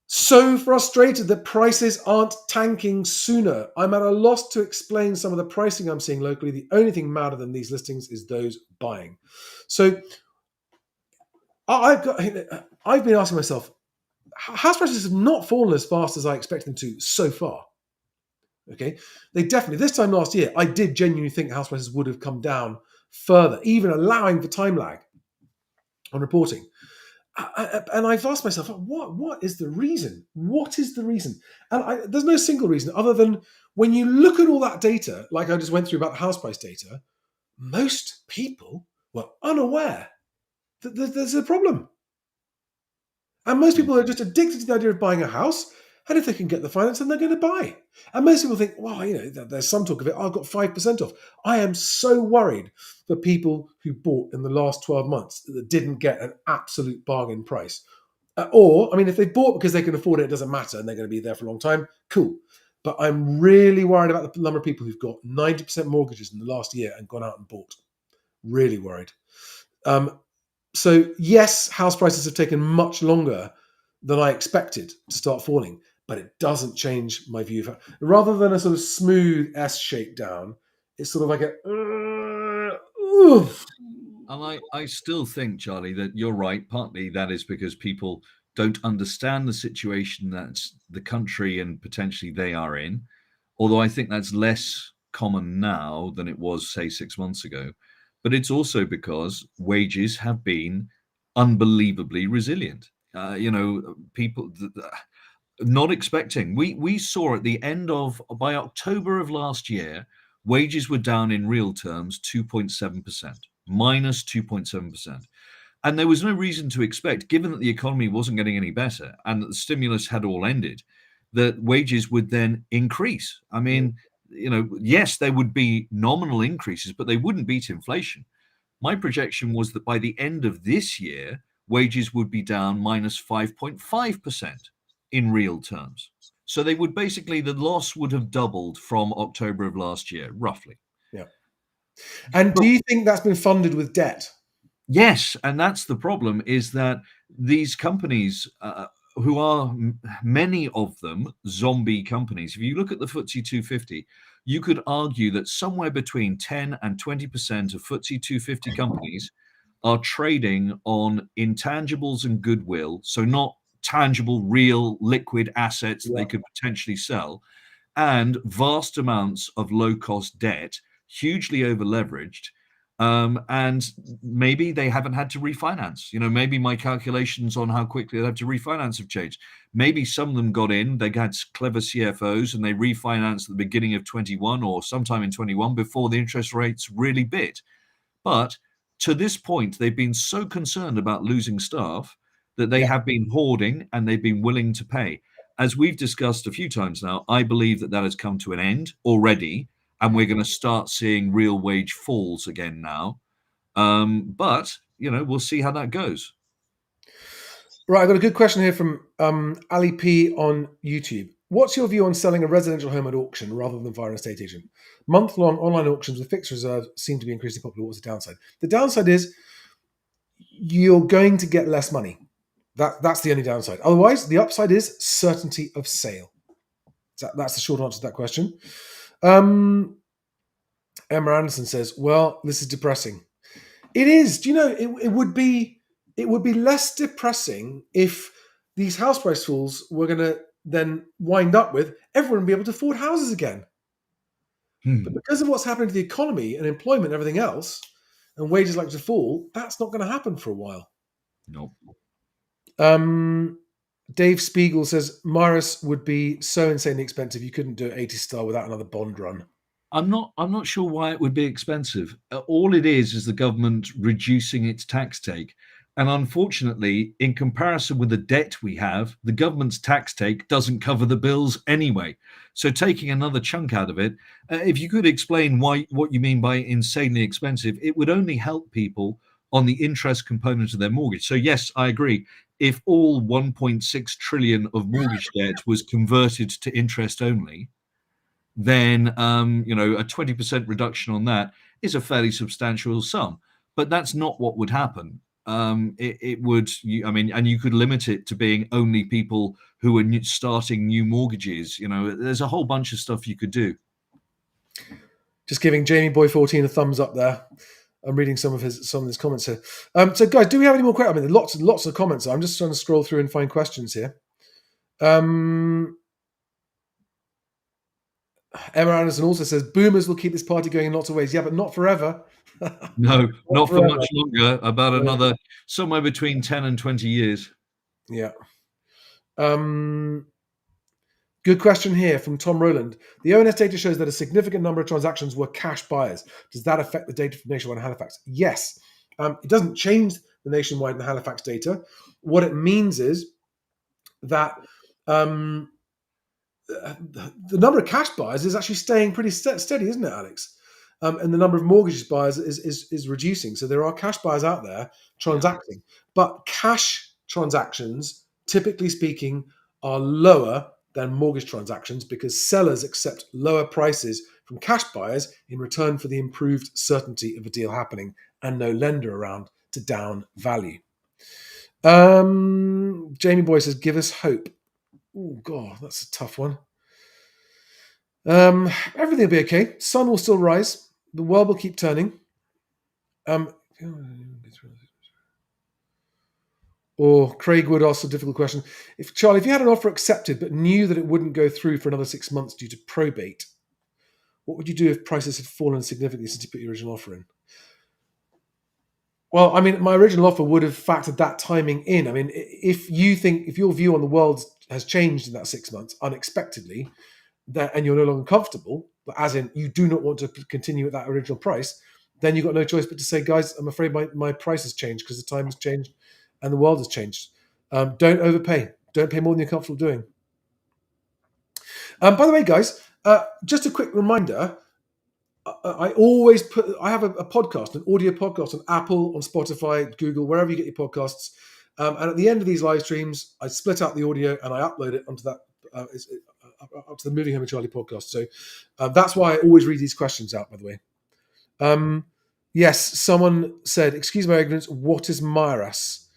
So frustrated that prices aren't tanking sooner. I'm at a loss to explain some of the pricing I'm seeing locally. The only thing madder than these listings is those buying. So I've been asking myself, house prices have not fallen as fast as I expect them to so far. Okay, they definitely this time last year I did genuinely think house prices would have come down further, even allowing for time lag on reporting. And I've asked myself, what is the reason? What is the reason? And there's no single reason other than when you look at all that data, like I just went through about the house price data, most people were unaware that there's a problem. And most Mm. people are just addicted to the idea of buying a house. And if they can get the finance, then they're going to buy. And most people think, well, there's some talk of it. I've got 5% off. I am so worried for people who bought in the last 12 months that didn't get an absolute bargain price. Or, I mean, if they bought because they can afford it, it doesn't matter and they're going to be there for a long time. Cool. But I'm really worried about the number of people who've got 90% mortgages in the last year and gone out and bought. Really worried. Um, so, yes, house prices have taken much longer than I expected to start falling, but it doesn't change my view. Rather than a sort of smooth S shape down, it's sort of like a. Oof. And I still think, Charlie, that you're right. Partly that is because people don't understand the situation that the country and potentially they are in. Although I think that's less common now than it was, say, 6 months ago. But it's also because wages have been unbelievably resilient. People not expecting. We saw at the end of by October of last year, wages were down in real terms 2.7%, minus 2.7%. And there was no reason to expect, given that the economy wasn't getting any better and that the stimulus had all ended, that wages would then increase. I mean, yes, there would be nominal increases, but they wouldn't beat inflation. My projection was that by the end of this year, wages would be down minus 5.5% in real terms. So they would basically, the loss would have doubled from October of last year, roughly. Yeah. And do But you think that's been funded with debt? yes, and that's the problem is that these companies, who are many of them zombie companies, if you look at the FTSE 250, you could argue that somewhere between 10 and 20% of FTSE 250 companies are trading on intangibles and goodwill, so not tangible, real, liquid assets that they Yeah. could potentially sell, and vast amounts of low cost debt, hugely over leveraged. And maybe they haven't had to refinance. Maybe my calculations on how quickly they have to refinance have changed. Maybe some of them got in, they had clever CFOs and they refinanced at the beginning of 21 or sometime in 21 before the interest rates really bit. But to this point, they've been so concerned about losing staff that they Yeah. have been hoarding and they've been willing to pay. As we've discussed a few times now, I believe that that has come to an end already, and we're going to start seeing real wage falls again now. But we'll see how that goes. Right, I've got a good question here from Ali P on YouTube. What's your view on selling a residential home at auction rather than via an estate agent? Month-long online auctions with fixed reserve seem to be increasingly popular. What's the downside? The downside is you're going to get less money. That's the only downside. Otherwise, the upside is certainty of sale. That's the short answer to that question. Emma Anderson says, well, this is depressing. It is. Do you know, it would be less depressing if these house price falls were going to then wind up with everyone would be able to afford houses again. But Hmm. because of what's happening to the economy and employment and everything else, and wages like to fall, that's not going to happen for a while. No. Um, Dave Spiegel says Maris would be so insanely expensive you couldn't do an 80 star without another Bond run. I'm not sure why it would be expensive. All it is the government reducing its tax take. And unfortunately, in comparison with the debt we have, the government's tax take doesn't cover the bills anyway. So taking another chunk out of it, if you could explain why what you mean by insanely expensive, it would only help people on the interest component of their mortgage. So yes, I agree. If all 1.6 trillion of mortgage debt was converted to interest only, then a 20% reduction on that is a fairly substantial sum. But that's not what would happen. It would, and you could limit it to being only people who are starting new mortgages. There's a whole bunch of stuff you could do. Just giving Jamie Boy 14 a thumbs up there. I'm reading some of his comments here. So guys, do we have any more questions? I mean, lots and lots of comments. I'm just trying to scroll through and find questions here. Emma Anderson also says boomers will keep this party going in lots of ways. Yeah, but not forever. No, not for forever. much longer. About another somewhere between 10 and 20 years. Yeah. Good question here from Tom Rowland. The ONS data shows that a significant number of transactions were cash buyers. Does that affect the data from Nationwide and Halifax? Yes. It doesn't change the Nationwide and Halifax data. What it means is that the number of cash buyers is actually staying pretty steady, isn't it, Alex? And the number of mortgage buyers is reducing. So there are cash buyers out there transacting. But cash transactions, typically speaking, are lower than mortgage transactions because sellers accept lower prices from cash buyers in return for the improved certainty of a deal happening and no lender around to down value. Jamie Boy says, give us hope. Oh, God, that's a tough one. Everything will be okay. Sun will still rise. The world will keep turning. Or Craig Wood asked a difficult question. Charlie, if you had an offer accepted but knew that it wouldn't go through for another 6 months due to probate, what would you do if prices had fallen significantly since you put your original offer in? Well, I mean, my original offer would have factored that timing in. I mean, if your view on the world has changed in that 6 months unexpectedly, and you're no longer comfortable, as in you do not want to continue at that original price, then you've got no choice but to say, guys, I'm afraid my price has changed because the time has changed and the world has changed. Don't overpay. Don't pay more than you're comfortable doing. By the way, guys, just a quick reminder. I have a podcast, an audio podcast on Apple, on Spotify, Google, wherever you get your podcasts. And at the end of these live streams, I split out the audio and I upload it onto that up to the Moving Home with Charlie podcast. So that's why I always read these questions out, by the way. Yes, someone said, excuse my ignorance, what is MIRAS?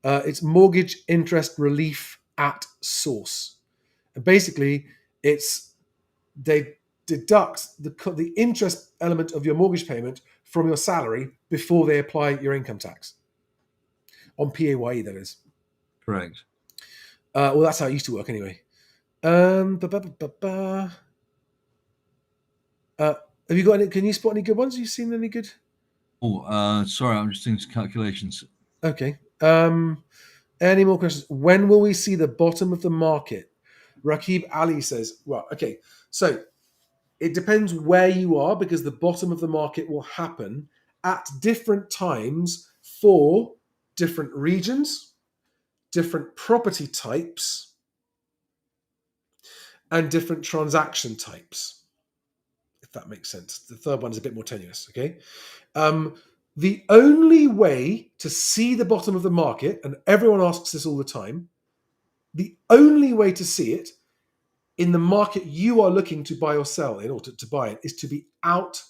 It's Mortgage Interest Relief at Source. And basically, they deduct the interest element of your mortgage payment from your salary before they apply your income tax. On PAYE, that is. Correct. Well, that's how it used to work anyway. Have you got any? Can you spot any good ones? Have you seen any good? Oh, sorry, I'm just doing some calculations. Okay. Any more questions? When will we see the bottom of the market? Rakib Ali says, well, okay. So it depends where you are because the bottom of the market will happen at different times for different regions, different property types, and different transaction types, if that makes sense. The third one is a bit more tenuous, okay? The only way to see the bottom of the market, and everyone asks this all the time, the only way to see it in the market you are looking to buy or sell in, or to buy it, is to be out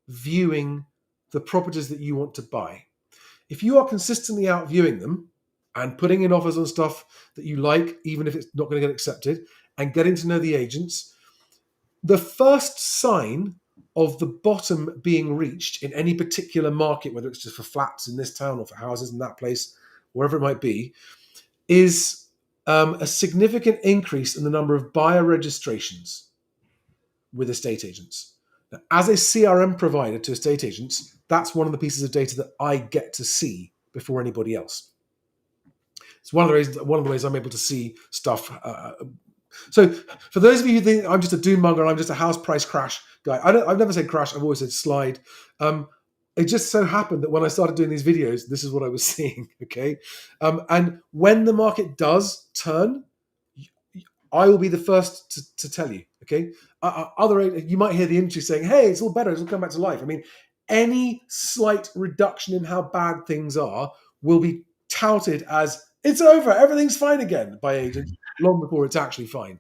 viewing the properties that you want to buy. If you are consistently out viewing them and putting in offers on stuff that you like, even if it's not going to get accepted, and getting to know the agents, the first sign of the bottom being reached in any particular market, whether it's just for flats in this town or for houses in that place, wherever it might be, is a significant increase in the number of buyer registrations with estate agents. Now, as a CRM provider to estate agents, that's one of the pieces of data that I get to see before anybody else. It's one of the ways I'm able to see stuff. So for those of you who think I'm just a doom monger and I'm just a house price crash guy, I've never said crash. I've always said slide. It just so happened that when I started doing these videos, this is what I was seeing. Okay, and when the market does turn, I will be the first to tell you. Okay, you might hear the industry saying, "Hey, it's all better. It's all come back to life." I mean, any slight reduction in how bad things are will be touted as it's over, everything's fine again by agents long before it's actually fine.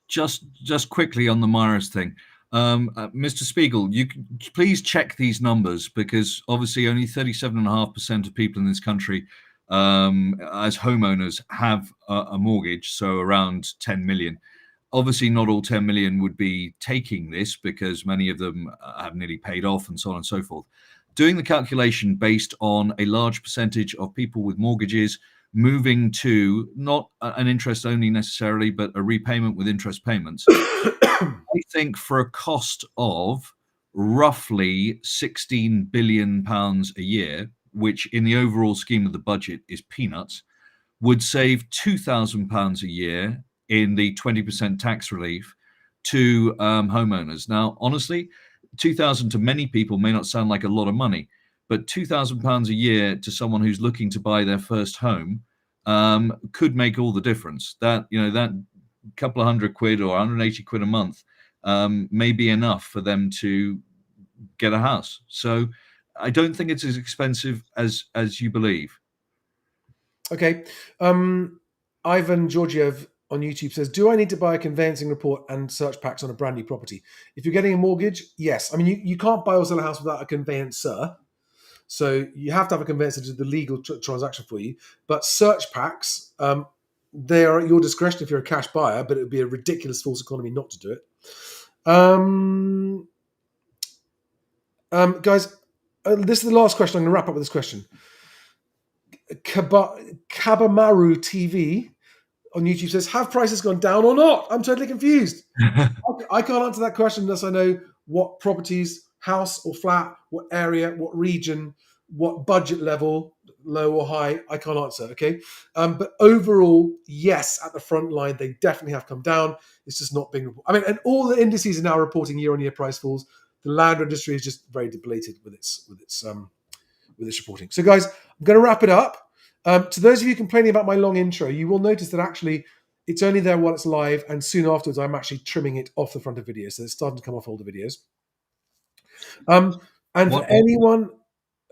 Just quickly on the Myers thing, Mr. Spiegel, you please check these numbers, because obviously only 37.5% of people in this country as homeowners have a mortgage, so around 10 million. Obviously, not all 10 million would be taking this, because many of them have nearly paid off and so on and so forth. Doing the calculation based on a large percentage of people with mortgages moving to not an interest only necessarily, but a repayment with interest payments, I think for a cost of roughly £16 billion a year, which in the overall scheme of the budget is peanuts, would save £2,000 a year in the 20% tax relief to homeowners. Now, honestly, 2,000 to many people may not sound like a lot of money, but £2,000 a year to someone who's looking to buy their first home could make all the difference. That couple of £100 or 180 quid a month may be enough for them to get a house. So I don't think it's as expensive as you believe. Okay. Ivan Georgiev on YouTube says, do I need to buy a conveyancing report and search packs on a brand new property? If you're getting a mortgage, yes. I mean, you can't buy or sell a house without a conveyancer. So you have to have a conveyancer to do the legal transaction for you. But search packs, they are at your discretion if you're a cash buyer, but it would be a ridiculous false economy not to do it. Guys, this is the last question. I'm going to wrap up with this question. Kabamaru TV on YouTube says, have prices gone down or not? I'm totally confused. I can't answer that question unless I know what properties, house or flat, what area, what region, what budget level, low or high. I can't answer, okay? But overall, yes, at the front line, they definitely have come down. It's just not being reported. I mean, and all the indices are now reporting year-on-year price falls. The land registry is just very depleted with its reporting. So, guys, I'm going to wrap it up. To those of you complaining about my long intro, you will notice that actually it's only there while it's live, and soon afterwards I'm actually trimming it off the front of videos, so it's starting to come off all the videos. And for anyone,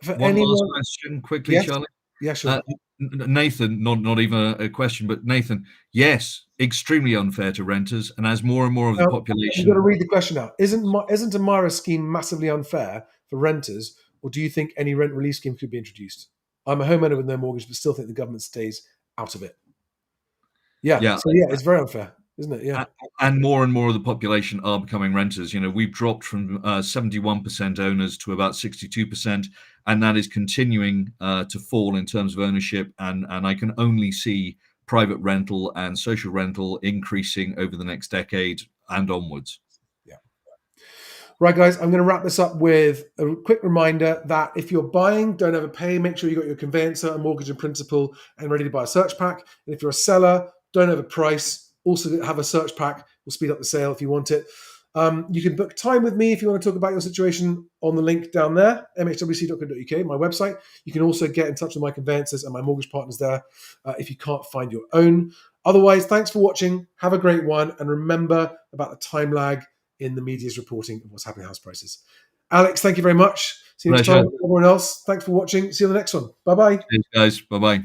last question quickly, yes? Charlie. Yeah, sure. Nathan, not even a question, but Nathan, yes, extremely unfair to renters, and as more and more of the population. You've got to read the question out. Isn't a MIRA scheme massively unfair for renters, or do you think any rent relief scheme could be introduced? I'm a homeowner with no mortgage, but still think the government stays out of it. Yeah. So it's very unfair, isn't it? Yeah. And more of the population are becoming renters. We've dropped from 71% owners to about 62%, and that is continuing to fall in terms of ownership. And I can only see private rental and social rental increasing over the next decade and onwards. Right, guys, I'm going to wrap this up with a quick reminder that if you're buying, don't overpay. Make sure you got your conveyancer, a mortgage in principle, and ready to buy a search pack. And if you're a seller, don't overprice. Also have a search pack. We'll speed up the sale if you want it. You can book time with me if you want to talk about your situation on the link down there, mhwc.co.uk, my website. You can also get in touch with my conveyancers and my mortgage partners there if you can't find your own. Otherwise, thanks for watching. Have a great one. And remember about the time lag in the media's reporting of what's happening to house prices. Alex, thank you very much. See you next time. Everyone else, thanks for watching. See you on the next one. Bye-bye. Cheers, guys. Bye-bye.